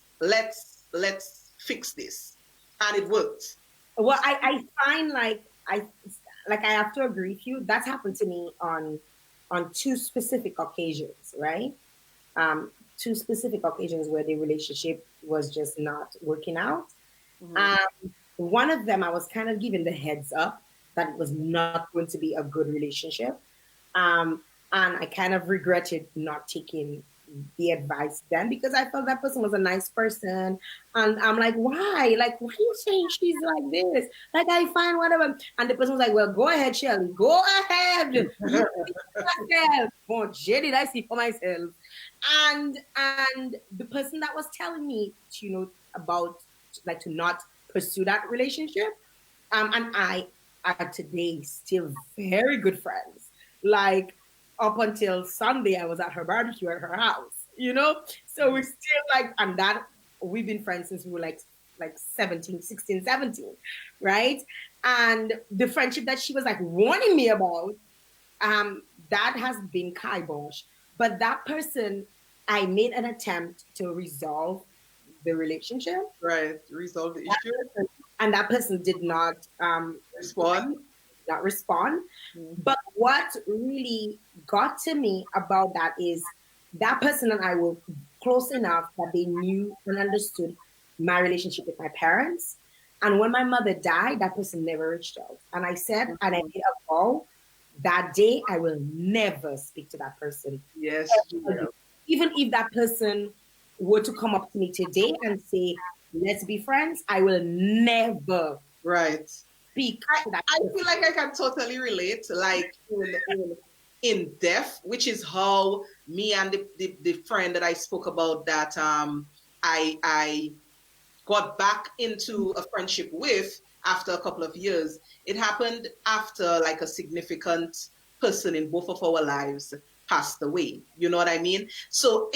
fix this. And it worked. Well, I find I have to agree with you. That's happened to me on two specific occasions, right? Two specific occasions where the relationship was just not working out. One of them, I was kind of given the heads up that it was not going to be a good relationship. And I kind of regretted not taking the advice then because I felt that person was a nice person. And I'm like, why? Like, why are you saying she's like this? Like, I find whatever. And the person was like, well, go ahead, Shelly. Go ahead. You see for myself. Oh, shit, did I see for myself? And the person that was telling me to, about like to not pursue that relationship, and I are today still very good friends. Like, up until Sunday, I was at her barbecue at her house. So we're still like, and that we've been friends since we were like 17, 16, 17, right? And the friendship that she was like warning me about, that has been kibosh. But that person, I made an attempt to resolve the relationship. Right. Resolve the issue. And that person did not respond. Not respond. But what really got to me about that is that person and I were close enough that they knew and understood my relationship with my parents. And when my mother died, that person never reached out. And I said, and I made a vow that day, I will never speak to that person. Yes. Even if that person were to come up to me today and say, let's be friends, I will never. Right. I feel like I can totally relate, like in death, which is how me and the friend that I spoke about that I got back into a friendship with after a couple of years. It happened after like a significant person in both of our lives passed away. You know what I mean? So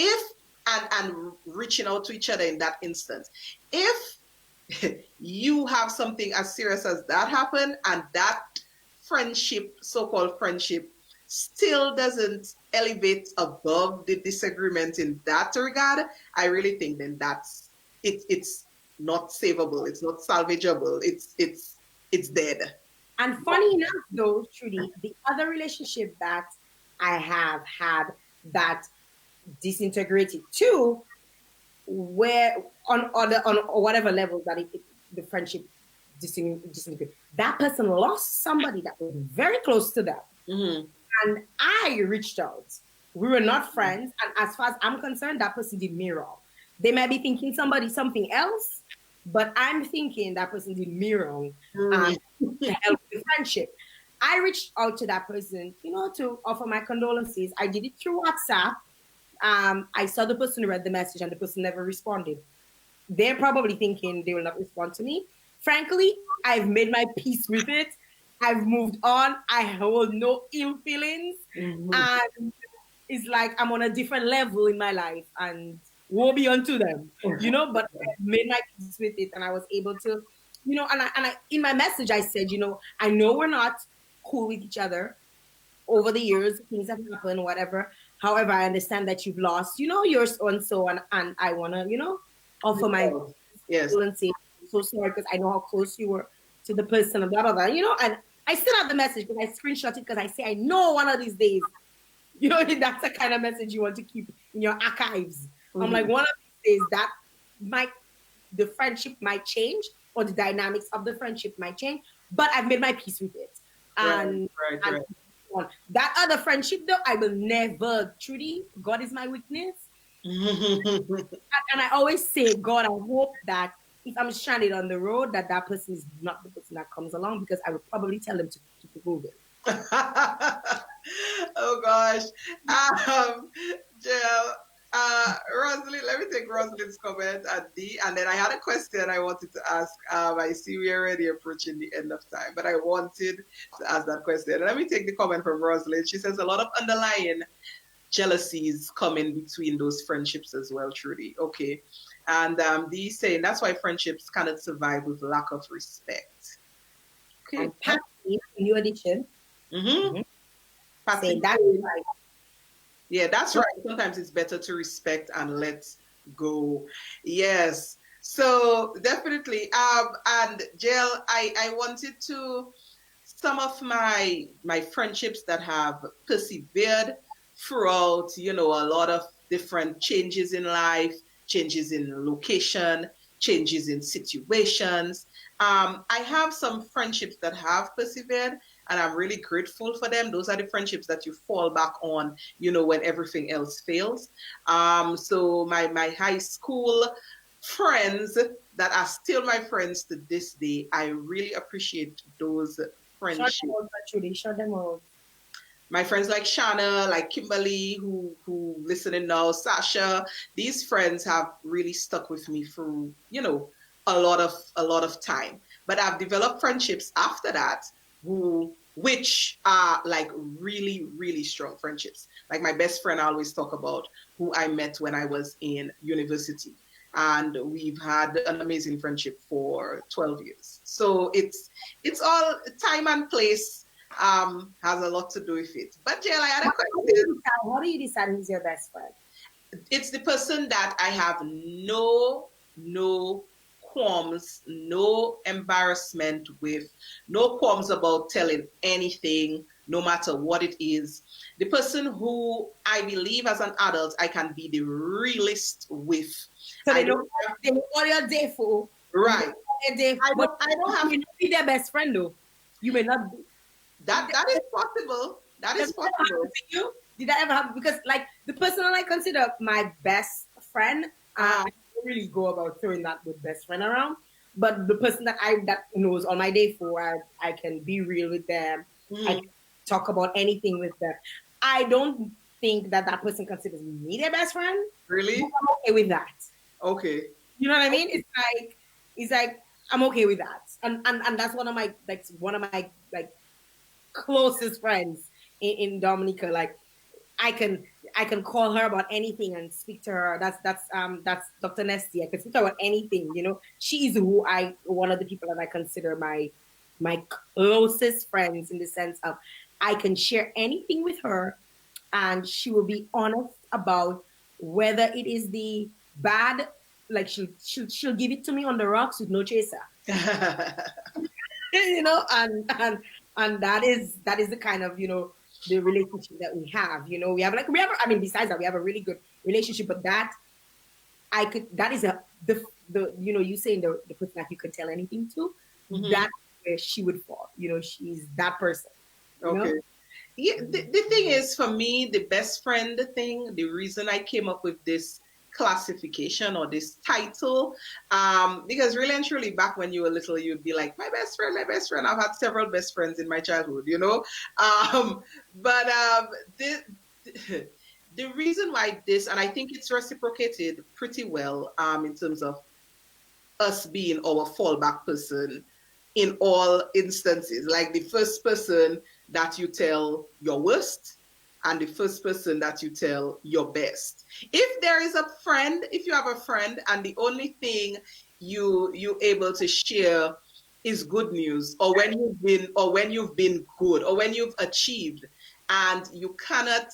and reaching out to each other in that instance, if you have something as serious as that happen and that friendship, so-called friendship, still doesn't elevate above the disagreement in that regard, I really think then that's it's not savable, it's not salvageable, it's dead. And funny enough though, Trudy, the other relationship that I have had that disintegrated too, where on whatever level that the friendship disintegrated, that person lost somebody that was very close to them. And I reached out. We were not friends, and as far as I'm concerned, that person did me wrong. They might be thinking something else, but I'm thinking that person did me wrong to help the friendship. I reached out to that person, to offer my condolences. I did it through WhatsApp. I saw the person read the message and the person never responded. They're probably thinking they will not respond to me. Frankly, I've made my peace with it. I've moved on. I hold no ill feelings. And it's like I'm on a different level in my life and woe be unto them, but I made my peace with it and I was able to, and I in my message, I said, I know we're not cool with each other. Over the years, things have happened, whatever. However, I understand that you've lost, your so-and-so, and I want to, offer my yes. and say, I'm so sorry, because I know how close you were to the person, blah, blah, blah, and I still have the message because I screenshot it because I say, I know one of these days, that's the kind of message you want to keep in your archives. I'm like, one of these days that the friendship might change or the dynamics of the friendship might change, but I've made my peace with it. And, Right. That other friendship though, I will never, Trudy, God is my witness. And I always say, God, I hope that if I'm stranded on the road, that person is not the person that comes along, because I would probably tell them to move it. Oh gosh. Jael, Rosalind, let me take Rosalind's comment at D, and then I had a question I wanted to ask. I see we're already approaching the end of time, but I wanted to ask that question. Let me take the comment from Rosalind. She says a lot of underlying jealousies come in between those friendships as well, Trudy. Okay. And Dee saying that's why friendships cannot survive with lack of respect. Okay. And Patty, new addition. Patty, that's right. Yeah, that's right. Sometimes it's better to respect and let go. Yes. So definitely. And Jael, I wanted to, some of my friendships that have persevered throughout, a lot of different changes in life, changes in location, changes in situations. I have some friendships that have persevered, and I'm really grateful for them. Those are the friendships that you fall back on, when everything else fails. So my high school friends that are still my friends to this day, I really appreciate those friendships. Shut them out. My friends like Shana, like Kimberly, who listening now, Sasha, these friends have really stuck with me through, a lot of time. But I've developed friendships after that which are like really, really strong friendships. Like my best friend I always talk about, who I met when I was in university. And we've had an amazing friendship for 12 years. So it's all time and place has a lot to do with it. But Jael, I had a question. How do you decide who's your best friend? It's the person that I have no qualms, no embarrassment with, no qualms about telling anything, no matter what it is. The person who I believe as an adult I can be the realist with. So they know what your day for. Right. I don't have to be their best friend though. You may not be. That is possible. That is possible. Did that ever happen? Because like the person I consider my best friend, I don't really go about throwing that with best friend around. But the person that knows on my day for, I can be real with them. I can talk about anything with them. I don't think that person considers me their best friend. Really? I'm okay with that. Okay. You know what I mean? It's like I'm okay with that. And that's one of my closest friends in Dominica. Like I can call her about anything and speak to her. That's Dr. Nesty. I can speak to her about anything. She's one of the people that I consider my closest friends, in the sense of I can share anything with her, and she will be honest about whether it is the bad. Like she'll give it to me on the rocks with no chaser. And that is the kind of the relationship that we have. Besides that, we have a really good relationship, but that is you saying the person that you could tell anything to, that's where she would fall. She's that person. Okay. Yeah, the thing is, for me, the best friend thing, the reason I came up with this classification or this title, because really and truly back when you were little, you'd be like, my best friend. I've had several best friends in my childhood, but the reason why this, and I think it's reciprocated pretty well in terms of us being our fallback person in all instances, like the first person that you tell your worst and the first person that you tell your best. If there is a friend, if you have a friend and the only thing you're able to share is good news, or when you've been good, or when you've achieved, and you cannot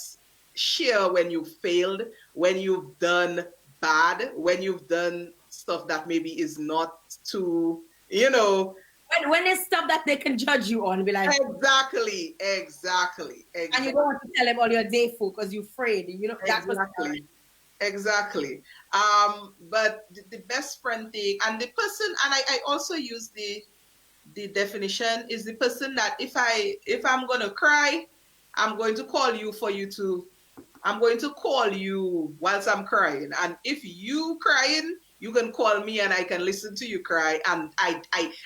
share when you failed, when you've done bad, when you've done stuff that maybe is not too, when there's stuff that they can judge you on, be like, Exactly. and you don't want to tell them all your day food because you're afraid. You know, that was Exactly. But the best friend thing, and the person, and I also use the definition is the person that if I'm gonna cry, I'm going to call you for you to I'm going to call you whilst I'm crying. And if you crying, you can call me and I can listen to you cry. And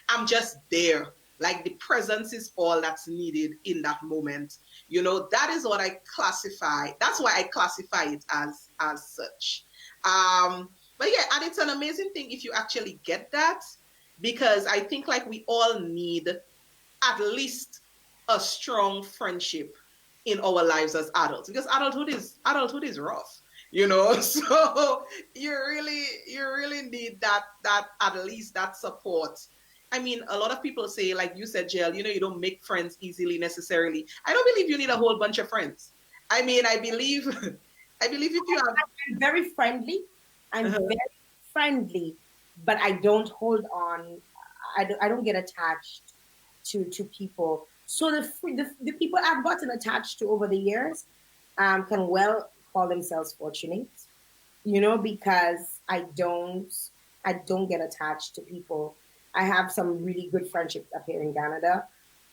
I'm just there. Like the presence is all that's needed in that moment. You know, that is what I classify. That's why I classify it as such. But yeah, and it's an amazing thing if you actually get that, because I think like we all need at least a strong friendship in our lives as adults, because adulthood is rough, you know. So you really need that at least that support. I mean, a lot of people say, like you said, Jael, you know, you don't make friends easily necessarily. I don't believe you need a whole bunch of friends. I mean, I believe if you have I'm very friendly. I'm very friendly, but I don't hold on. I don't get attached to people. So the people I've gotten attached to over the years can well call themselves fortunate, you know, because I don't get attached to people. I have some really good friendships up here in Canada.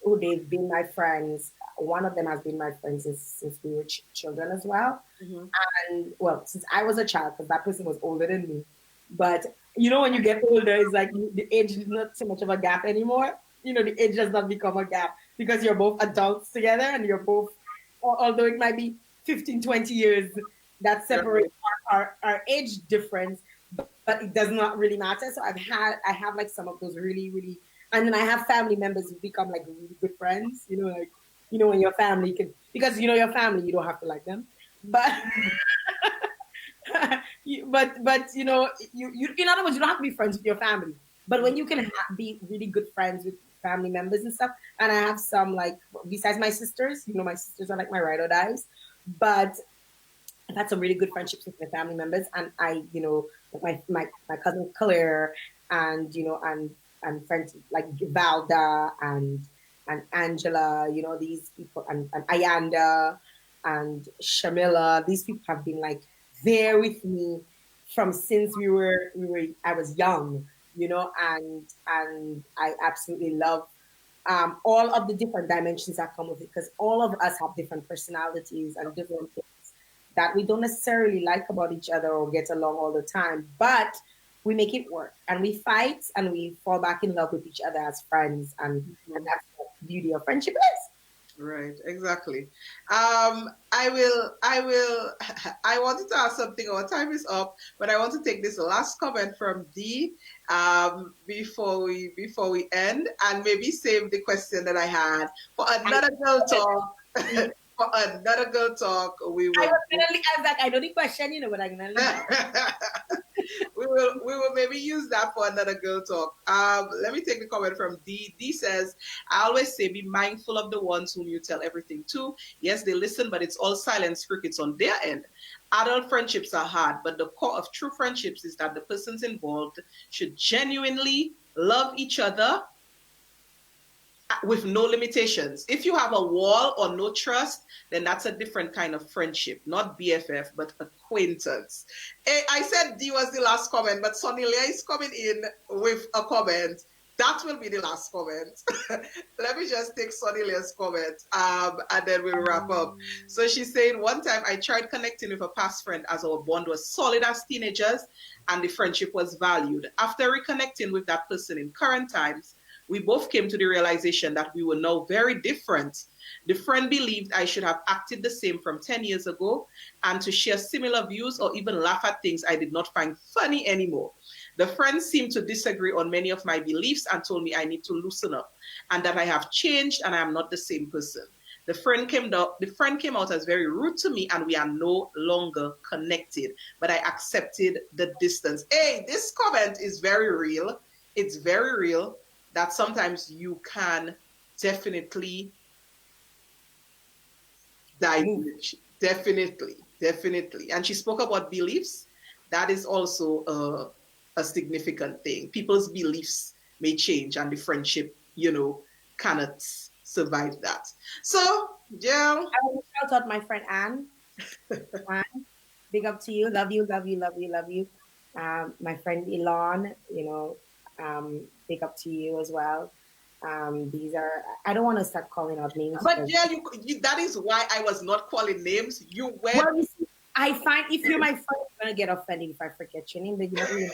Oh, they've been my friends. One of them has been my friend since we were children as well. And well, since I was a child, because that person was older than me. But you know, when you get older, it's like the age is not so much of a gap anymore. You know, the age does not become a gap because you're both adults together and you're both, although it might be 15, 20 years that separate our age difference, but it does not really matter. So I have like some of those really, really, and then I have family members who become like really good friends, you know, like, you know, when your family can, because you know, your family, you don't have to like them, but but you know, you in other words, you don't have to be friends with your family. But when you can be really good friends with family members and stuff, and I have some like besides my sisters, you know, my sisters are like my ride or dies, but I've had some really good friendships with my family members, and I, you know, my cousin Claire, and you know, and friends like Valda and Angela, you know, these people, and Ayanda and Shamila, these people have been like there with me from since we were I was young, you know, and I absolutely love all of the different dimensions that come with it, because all of us have different personalities and different things that we don't necessarily like about each other or get along all the time, but we make it work and we fight and we fall back in love with each other as friends, and that's what the beauty of friendship is. Right, exactly. I will I wanted to ask something. Our time is up, but I want to take this last comment from Dee before we end, and maybe save the question that I had for another girl talk. For another girl talk, we I will. was gonna ask that. I know the question, you know, but I'm gonna leave. we will maybe use that for another girl talk. Let me take the comment from D. D says, I always say be mindful of the ones whom you tell everything to. Yes, they listen, but it's all silence crickets on their end. Adult friendships are hard, but the core of true friendships is that the persons involved should genuinely love each other with no limitations. If you have a wall or no trust, then that's a different kind of friendship, not BFF, but acquaintance. I said D was the last comment, but Sonilia is coming in with a comment. That will be the last comment. Let me just take Sonilia's comment, and then we'll wrap up. So she's saying, one time I tried connecting with a past friend as our bond was solid as teenagers and the friendship was valued. After reconnecting with that person in current times, we both came to the realization that we were now very different. The friend believed I should have acted the same from 10 years ago and to share similar views or even laugh at things I did not find funny anymore. The friend seemed to disagree on many of my beliefs and told me I need to loosen up and that I have changed and I am not the same person. The friend came out as very rude to me and we are no longer connected, but I accepted the distance. Hey, this comment is very real. It's very real that sometimes you can definitely diverge. Definitely. And she spoke about beliefs. That is also a significant thing. People's beliefs may change and the friendship cannot survive that. So, Jael. I will shout out my friend Anne. Anne, big up to you. Love you, love you, love you, love you. My friend Elon, big up to you as well. These are, I don't want to start calling out names. But yeah, that is why I was not calling names. You went. Well, you see, I find if you're my friend, you're going to get offended if I forget your name. Then you're not really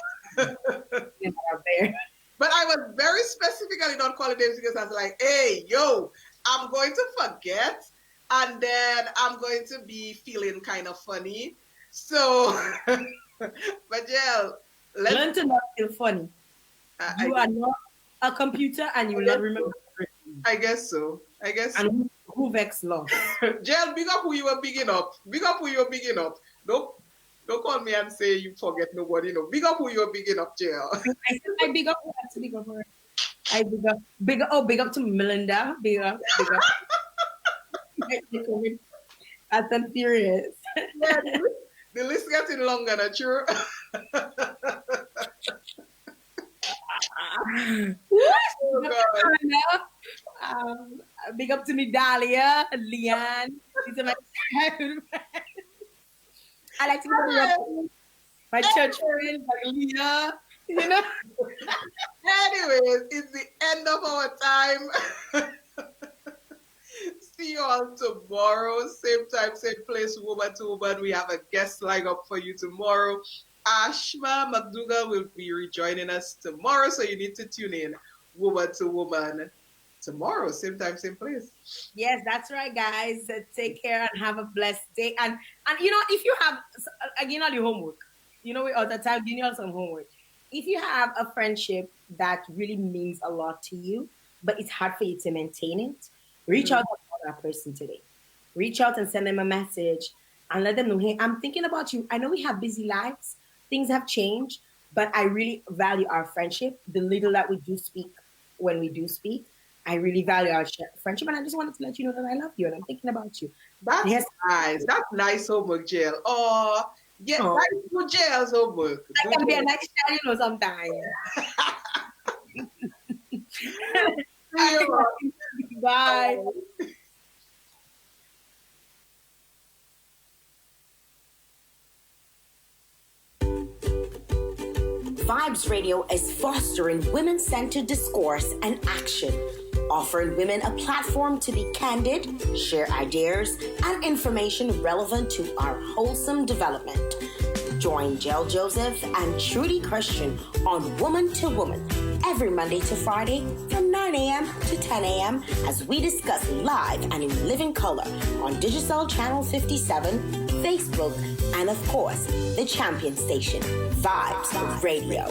out there. But I was very specifically not calling names because I was like, hey, yo, I'm going to forget. And then I'm going to be feeling kind of funny. So, but yeah, learn to not feel funny. You are not a computer and you will not remember. I guess so. And who vex lost? Jael, big up who you were bigging up. Big up who you were bigging up. Don't call me and say you forget nobody. No, big up who you were bigging up, Jael. I said I big up. I have to big up her. I big up to Melinda. Big up. Fast and furious. Yeah, the list getting longer, not true? Big up to me, Dahlia, Leanne. These are my childhood friends. I like to be my church friends, like Leah. Anyways, it's the end of our time. See you all tomorrow. Same time, same place, Woman2Woman. We have a guest lined up for you tomorrow. Ashma McDougall will be rejoining us tomorrow, so you need to tune in. Woman2Woman tomorrow, same time, same place. Yes, that's right, guys. Take care and have a blessed day. And if you have, again, all your homework, we all the time give you all some homework. If you have a friendship that really means a lot to you, but it's hard for you to maintain it, reach out to that person today. Reach out and send them a message and let them know, hey, I'm thinking about you. I know we have busy lives. Things have changed, but I really value our friendship. The little that we do speak when we do speak, I really value our friendship. And I just wanted to let you know that I love you and I'm thinking about you. That's nice. That's nice homework, Jael. Oh, yeah, nice for Jael's homework. I can be a nice child, sometimes. Bye. Vibes Radio is fostering women-centered discourse and action, offering women a platform to be candid, share ideas, and information relevant to our wholesome development. Join Jael Joseph and Trudy Christian on Woman2Woman every Monday to Friday from 9 a.m. to 10 a.m. as we discuss live and in living color on Digital Channel 57, Facebook, and of course, the champion station, Vibes Radio.